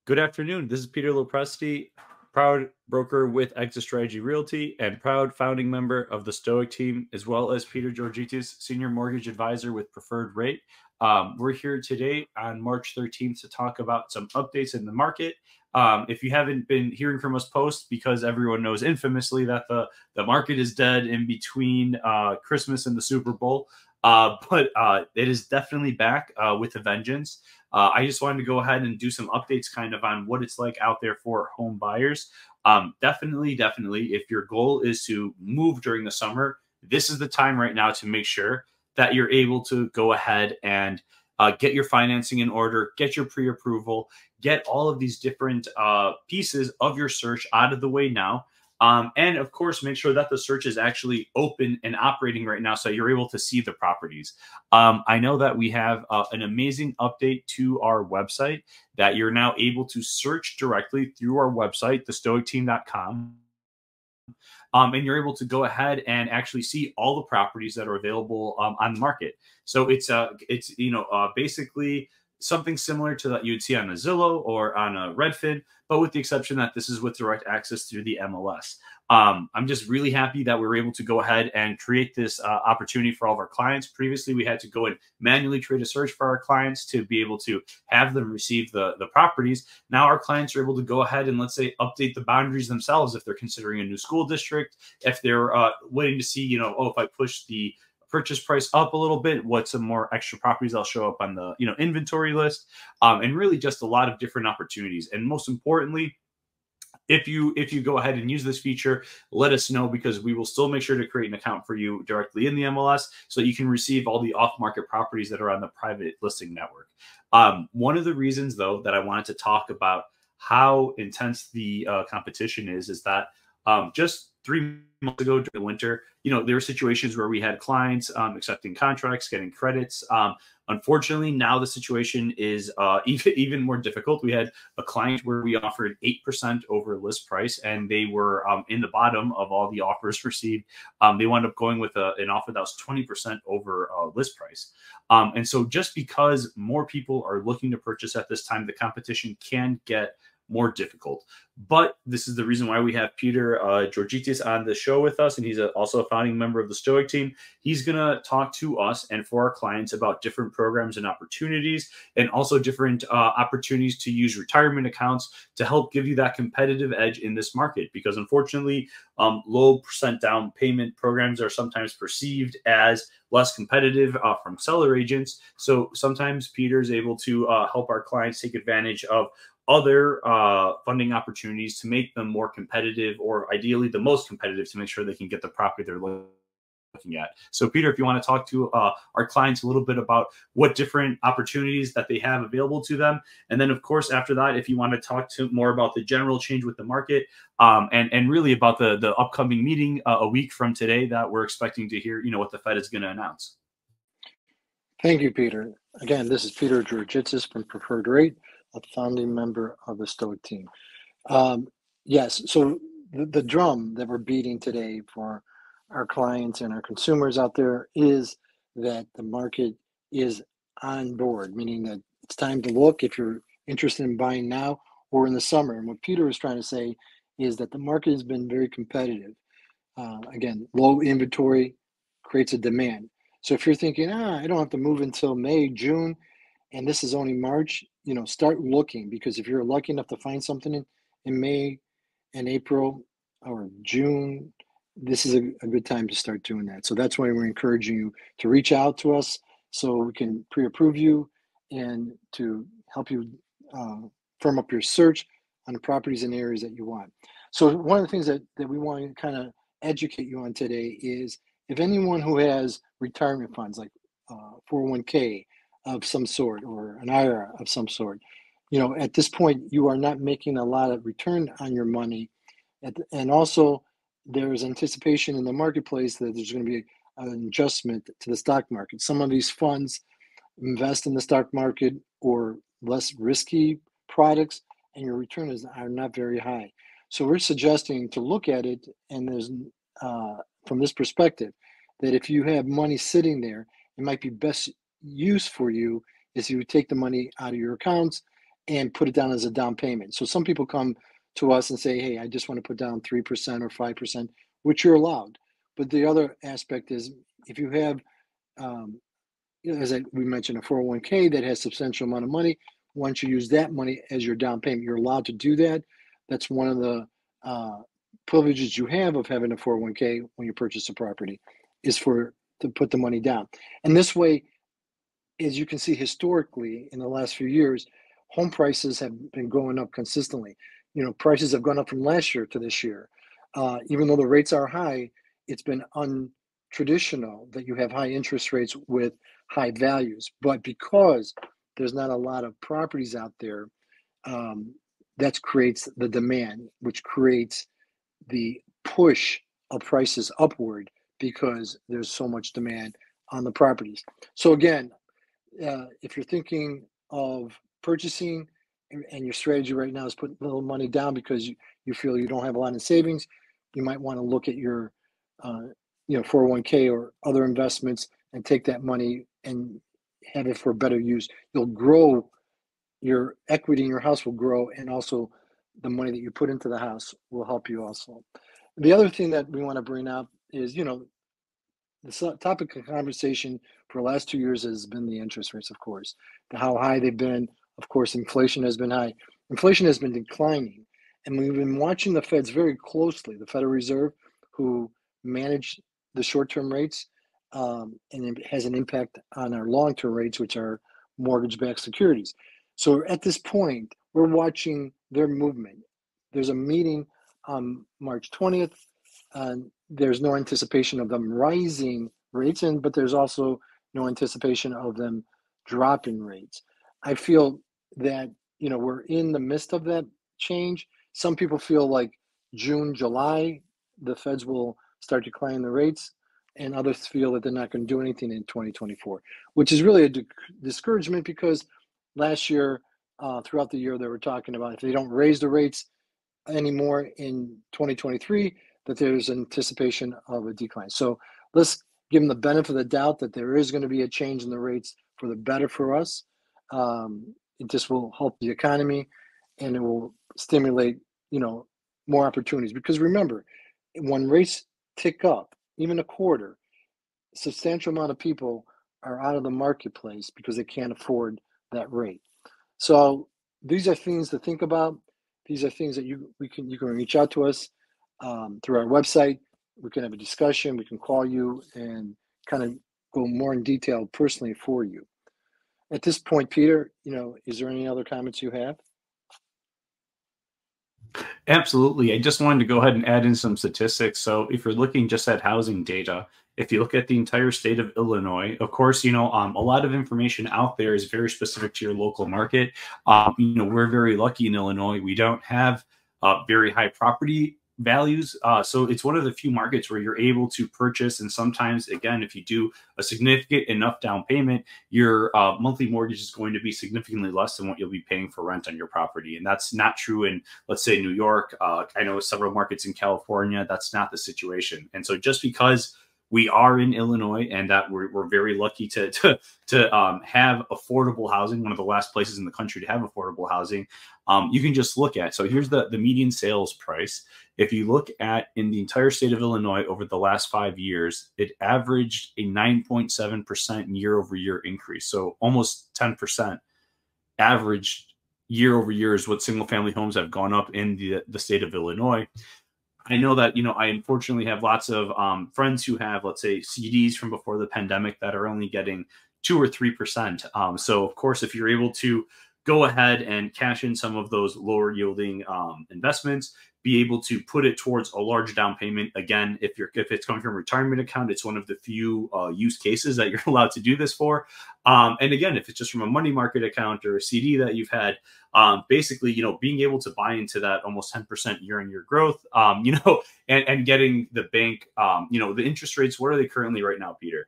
Good afternoon. This is Peter Lopresti, proud broker with Exit Strategy Realty and proud founding member of the Stoic Team, as well as Peter Georgitis, senior mortgage advisor with Preferred Rate. We're here today on March 13th to talk about some updates in the market. If you haven't been hearing from us post, because everyone knows infamously that the market is dead in between Christmas and the Super Bowl, but it is definitely back with a vengeance. I just wanted to go ahead and do some updates kind of on what it's like out there for home buyers. Definitely, if your goal is to move during the summer, this is the time right now to make sure that you're able to go ahead and get your financing in order, get your pre-approval, get all of these different pieces of your search out of the way now. And of course, make sure that the search is actually open and operating right now so you're able to see the properties. I know that we have an amazing update to our website that you're now able to search directly through our website, thestoicteam.com. And you're able to go ahead and actually see all the properties that are available on the market. So it's basically something similar to that you'd see on a Zillow or on a Redfin, but with the exception that this is with direct access through the MLS. I'm just really happy that we were able to go ahead and create this opportunity for all of our clients. Previously, we had to go and manually create a search for our clients to be able to have them receive the properties. Now our clients are able to go ahead and, let's say, update the boundaries themselves if they're considering a new school district, if they're waiting to see, if I push the purchase price up a little bit, what some more extra properties I'll show up on the inventory list, and really just a lot of different opportunities. And most importantly, if you go ahead and use this feature, let us know, because we will still make sure to create an account for you directly in the MLS so that you can receive all the off-market properties that are on the private listing network. One of the reasons, though, that I wanted to talk about how intense the competition is that just 3 months ago during the winter, there were situations where we had clients accepting contracts, getting credits. Unfortunately, now the situation is even more difficult. We had a client where we offered 8% over list price, and they were in the bottom of all the offers received. They wound up going with an offer that was 20% over list price. And so just because more people are looking to purchase at this time, the competition can get more difficult. But this is the reason why we have Peter Georgitis on the show with us, and he's also a founding member of the Stoic Team. He's going to talk to us and for our clients about different programs and opportunities, and also different opportunities to use retirement accounts to help give you that competitive edge in this market. Because unfortunately, low percent down payment programs are sometimes perceived as less competitive from seller agents. So sometimes Peter is able to help our clients take advantage of other funding opportunities to make them more competitive, or ideally the most competitive, to make sure they can get the property they're looking at. So Peter, if you want to talk to our clients a little bit about what different opportunities that they have available to them. And then of course, after that, if you want to talk to more about the general change with the market, and really about the upcoming meeting a week from today that we're expecting to hear, what the Fed is going to announce. Thank you, Peter. Again, this is Peter Georgitis from Preferred Rate, a founding member of the Stoic Team. Yes, so the drum that we're beating today for our clients and our consumers out there is that the market is on board, meaning that it's time to look if you're interested in buying now or in the summer. And what Peter was trying to say is that the market has been very competitive. Again, low inventory creates a demand. So if you're thinking, I don't have to move until May, June, and this is only March, start looking, because if you're lucky enough to find something in May and April or June, this is a good time to start doing that. So that's why we're encouraging you to reach out to us so we can pre-approve you and to help you firm up your search on the properties and areas that you want. So one of the things that we want to kind of educate you on today is, if anyone who has retirement funds like 401k of some sort or an IRA of some sort, at this point, you are not making a lot of return on your money. And also, there is anticipation in the marketplace that there's going to be an adjustment to the stock market. Some of these funds invest in the stock market or less risky products, and your returns are not very high. So we're suggesting to look at it, and there's from this perspective, that if you have money sitting there, it might be best use for you is you take the money out of your accounts and put it down as a down payment. So some people come to us and say, hey, I just want to put down 3% or 5%, which you're allowed. But the other aspect is if you have, um, we mentioned, a 401k that has substantial amount of money, once you use that money as your down payment, you're allowed to do that. That's one of the privileges you have of having a 401k when you purchase a property, is to put the money down. And this way, as you can see historically in the last few years, home prices have been going up consistently. Prices have gone up from last year to this year. Even though the rates are high, it's been untraditional that you have high interest rates with high values. But because there's not a lot of properties out there, that creates the demand, which creates the push of prices upward because there's so much demand on the properties. So again, if you're thinking of purchasing and your strategy right now is putting a little money down because you feel you don't have a lot in savings, you might want to look at your 401k or other investments and take that money and have it for better use. You'll grow, your equity in your house will grow, and also the money that you put into the house will help you also. The other thing that we want to bring up is, the topic of conversation for the last 2 years has been the interest rates, of course, how high they've been. Of course, inflation has been high. Inflation has been declining. And we've been watching the Feds very closely, the Federal Reserve, who manage the short-term rates, and it has an impact on our long-term rates, which are mortgage-backed securities. So at this point, we're watching their movement. There's a meeting on March 20th. There's no anticipation of them rising rates, but there's also no anticipation of them dropping rates. I feel that we're in the midst of that change. Some people feel like June, July, the Feds will start declining the rates, and others feel that they're not going to do anything in 2024, which is really a discouragement because last year, throughout the year, they were talking about if they don't raise the rates anymore in 2023, that there's anticipation of a decline. So let's give them the benefit of the doubt that there is going to be a change in the rates for the better for us. It just will help the economy, and it will stimulate, more opportunities. Because remember, when rates tick up, even a quarter, a substantial amount of people are out of the marketplace because they can't afford that rate. So these are things to think about. These are things that you can reach out to us through our website. We can have a discussion. We can call you and kind of go more in detail personally for you. At this point, Peter, is there any other comments you have? Absolutely. I just wanted to go ahead and add in some statistics. So if you're looking just at housing data, if you look at the entire state of Illinois, of course, a lot of information out there is very specific to your local market. We're very lucky in Illinois. We don't have very high property values. So it's one of the few markets where you're able to purchase. And sometimes, again, if you do a significant enough down payment, your monthly mortgage is going to be significantly less than what you'll be paying for rent on your property. And that's not true in, let's say, New York. I know several markets in California, that's not the situation. And so just because we are in Illinois and that we're very lucky to have affordable housing, one of the last places in the country to have affordable housing, you can just look at. So here's the median sales price. If you look at in the entire state of Illinois over the last 5 years, it averaged a 9.7% year over year increase. So almost 10% average year over year is what single family homes have gone up in the state of Illinois. I know that, I unfortunately have lots of friends who have, let's say, CDs from before the pandemic that are only getting 2 or 3%. So, of course, if you're able to go ahead and cash in some of those lower yielding investments, be able to put it towards a large down payment. Again, if it's coming from a retirement account, it's one of the few use cases that you're allowed to do this for. And again, if it's just from a money market account or a CD that you've had, basically, being able to buy into that almost 10% year-on-year growth, and getting the bank, the interest rates, what are they currently right now, Peter?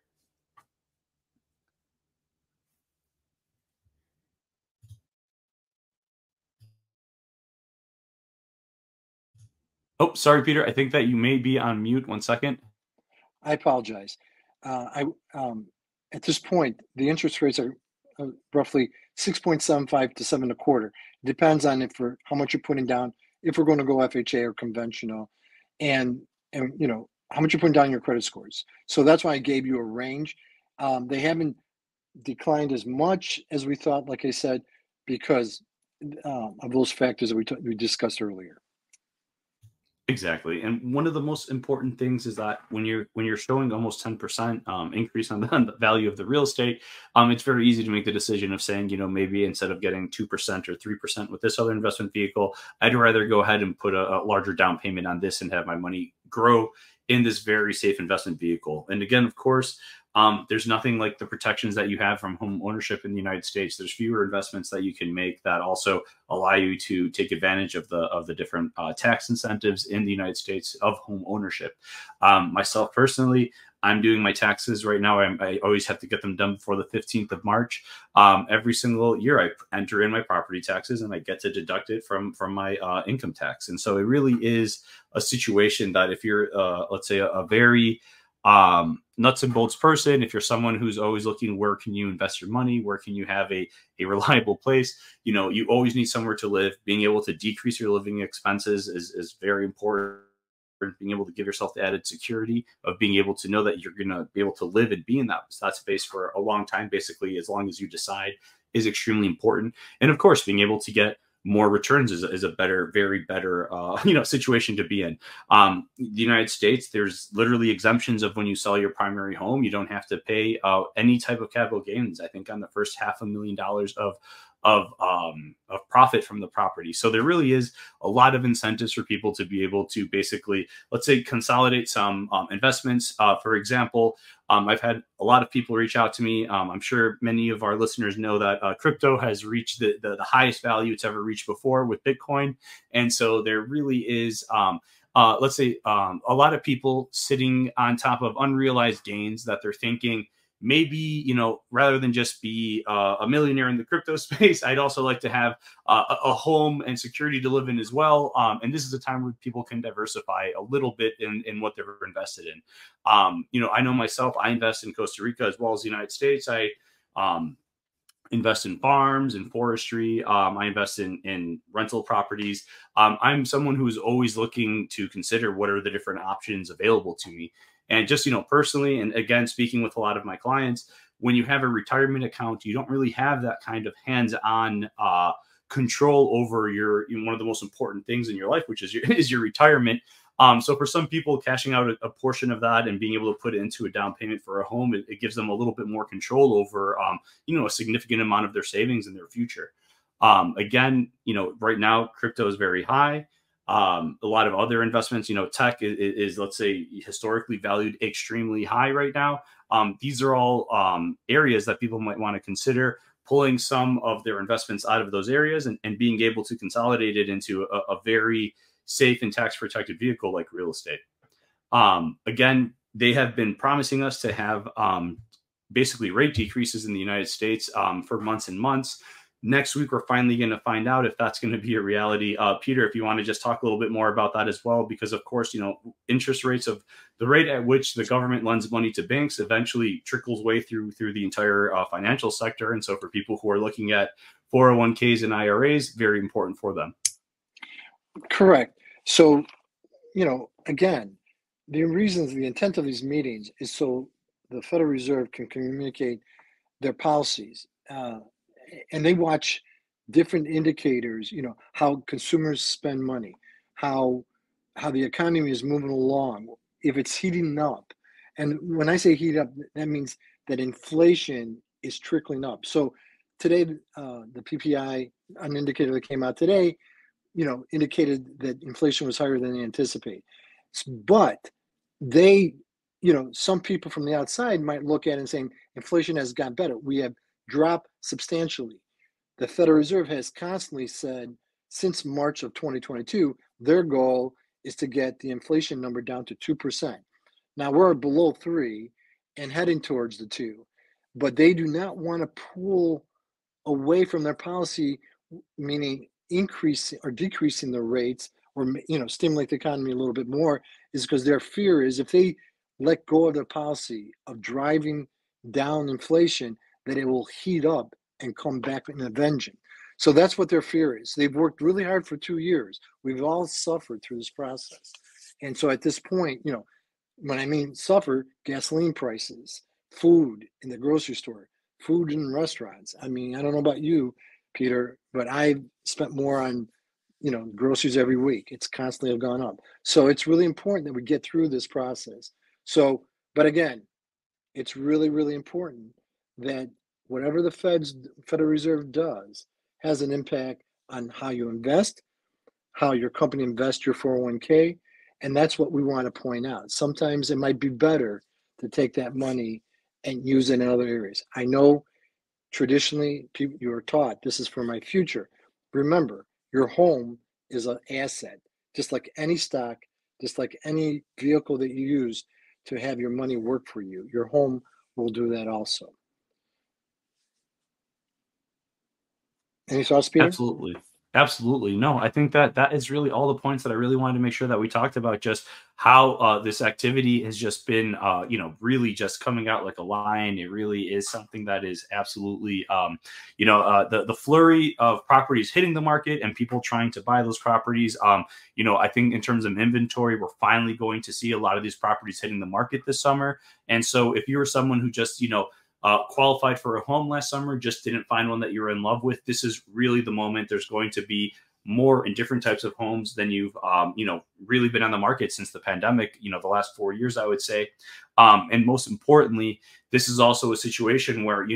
Oh, sorry, Peter. I think that you may be on mute. 1 second. I apologize. At this point, the interest rates are roughly 6.75 to 7.25. It depends on how much you're putting down, if we're going to go FHA or conventional, and how much you're putting down your credit scores. So that's why I gave you a range. They haven't declined as much as we thought, like I said, because of those factors that we discussed earlier. Exactly. And one of the most important things is that when you're showing almost 10% increase on the value of the real estate, it's very easy to make the decision of saying, maybe instead of getting 2% or 3% with this other investment vehicle, I'd rather go ahead and put a larger down payment on this and have my money grow in this very safe investment vehicle. And again, of course, there's nothing like the protections that you have from home ownership in the United States. There's fewer investments that you can make that also allow you to take advantage of the different tax incentives in the United States of home ownership. Myself personally, I'm doing my taxes right now. I always have to get them done before the 15th of March. Every single year, I enter in my property taxes and I get to deduct it from my income tax. And so it really is a situation that if you're, let's say, a very nuts and bolts person, if you're someone who's always looking, where can you invest your money? Where can you have a reliable place? You always need somewhere to live. Being able to decrease your living expenses is very important. Being able to give yourself the added security of being able to know that you're going to be able to live and be in that space for a long time, basically, as long as you decide, is extremely important. And of course, being able to get more returns is a very better situation to be in. The United States, there's literally exemptions of when you sell your primary home. You don't have to pay any type of capital gains. I think on the first $500,000 of profit from the property. So there really is a lot of incentives for people to be able to basically, let's say, consolidate some investments. For example, I've had a lot of people reach out to me. I'm sure many of our listeners know that crypto has reached the highest value it's ever reached before with Bitcoin. And so there really is, let's say, a lot of people sitting on top of unrealized gains that they're thinking, maybe, rather than just be a millionaire in the crypto space, I'd also like to have a home and security to live in as well. And this is a time where people can diversify a little bit in what they're invested in. I know myself, I invest in Costa Rica as well as the United States. I invest in farms and forestry. I invest in rental properties. I'm someone who's always looking to consider what are the different options available to me. And just, personally, and again, speaking with a lot of my clients, when you have a retirement account, you don't really have that kind of hands-on control over one of the most important things in your life, which is your retirement. So for some people, cashing out a portion of that and being able to put it into a down payment for a home, it gives them a little bit more control over, a significant amount of their savings in their future. Again, right now, crypto is very high. A lot of other investments, tech is, let's say, historically valued extremely high right now. These are all areas that people might want to consider pulling some of their investments out of those areas and being able to consolidate it into a very safe and tax protected vehicle like real estate. Again, they have been promising us to have basically rate decreases in the United States for months and months. Next week, we're finally going to find out if that's going to be a reality. Peter, if you want to just talk a little bit more about that as well, because of course, interest rates of the rate at which the government lends money to banks eventually trickles way through the entire financial sector. And so for people who are looking at 401ks and IRAs, very important for them. Correct. So, again, the intent of these meetings is so the Federal Reserve can communicate their policies. And they watch different indicators, how consumers spend money, how the economy is moving along, if it's heating up. And when I say heat up, that means that inflation is trickling up. So today, the PPI, an indicator that came out today, indicated that inflation was higher than they anticipate. But they, some people from the outside might look at it and saying inflation has got better. We have dropped substantially. The Federal Reserve has constantly said since March of 2022, their goal is to get the inflation number down to 2%. Now we're below 3 and heading towards the 2, but they do not want to pull away from their policy, meaning increasing or decreasing the rates or, stimulate the economy a little bit more, is because their fear is if they let go of their policy of driving down inflation, that it will heat up and come back in a vengeance. So that's what their fear is. They've worked really hard for 2 years. We've all suffered through this process. And so at this point, when I mean suffer, gasoline prices, food in the grocery store, food in restaurants. I mean, I don't know about you, Peter, but I've spent more on, groceries every week. It's constantly gone up. So it's really important that we get through this process. So, but again, it's really, really important that whatever the Federal Reserve does has an impact on how you invest, how your company invests your 401k. And that's what we want to point out. Sometimes it might be better to take that money and use it in other areas. I know traditionally people, you are taught this is for my future. Remember, your home is an asset, just like any stock, just like any vehicle that you use to have your money work for you. Your home will do that also. Any thoughts, Peter? Absolutely. Absolutely. No, I think that that is really all the points that I really wanted to make sure that we talked about. Just how this activity has just been, really just coming out like a lion. It really is something that is absolutely, the flurry of properties hitting the market and people trying to buy those properties. I think in terms of inventory, we're finally going to see a lot of these properties hitting the market this summer. And so, if you were someone who just, qualified for a home last summer, just didn't find one that you're in love with, this is really the moment. There's going to be more and different types of homes than you've, really been on the market since the pandemic, the last 4 years, I would say. And most importantly, this is also a situation where,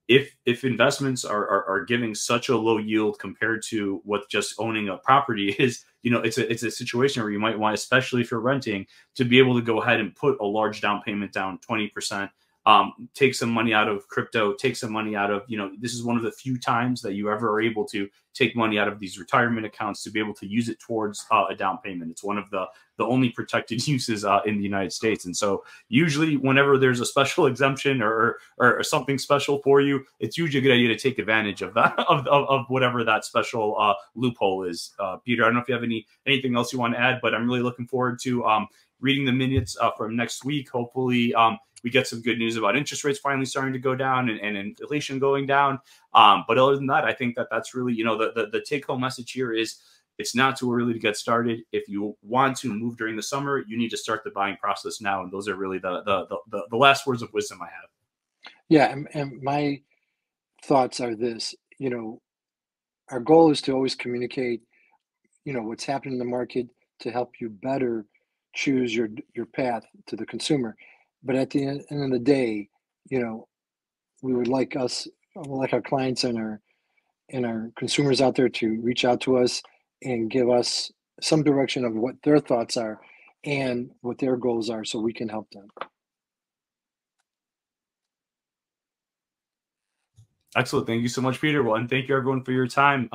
if investments are giving such a low yield compared to what just owning a property is, it's a situation where you might want, especially if you're renting, to be able to go ahead and put a large down payment down, 20%. Take some money out of crypto, take some money out of, this is one of the few times that you ever are able to take money out of these retirement accounts to be able to use it towards a down payment. It's one of the only protected uses in the United States. And so usually whenever there's a special exemption or something special for you, it's usually a good idea to take advantage of that, of whatever that special loophole is. Peter, I don't know if you have anything else you want to add, but I'm really looking forward to reading the minutes from next week. Hopefully, we get some good news about interest rates finally starting to go down and inflation going down. But other than that, I think that's really, the take home message here is it's not too early to get started. If you want to move during the summer, you need to start the buying process now. And those are really the last words of wisdom I have. Yeah, and my thoughts are this, our goal is to always communicate, what's happening in the market to help you better choose your path to the consumer. But at the end of the day, you know, we would like our clients and our consumers out there to reach out to us and give us some direction of what their thoughts are and what their goals are so we can help them. Excellent. Thank you so much, Peter. Well, and thank you everyone for your time.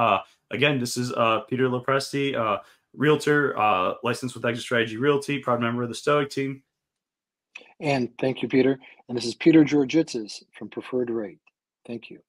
Again, this is Peter Lopresti, realtor, licensed with Exit Strategy Realty, proud member of the Stoic Team. And thank you, Peter. And this is Peter Georgitsis from Preferred Rate. Thank you.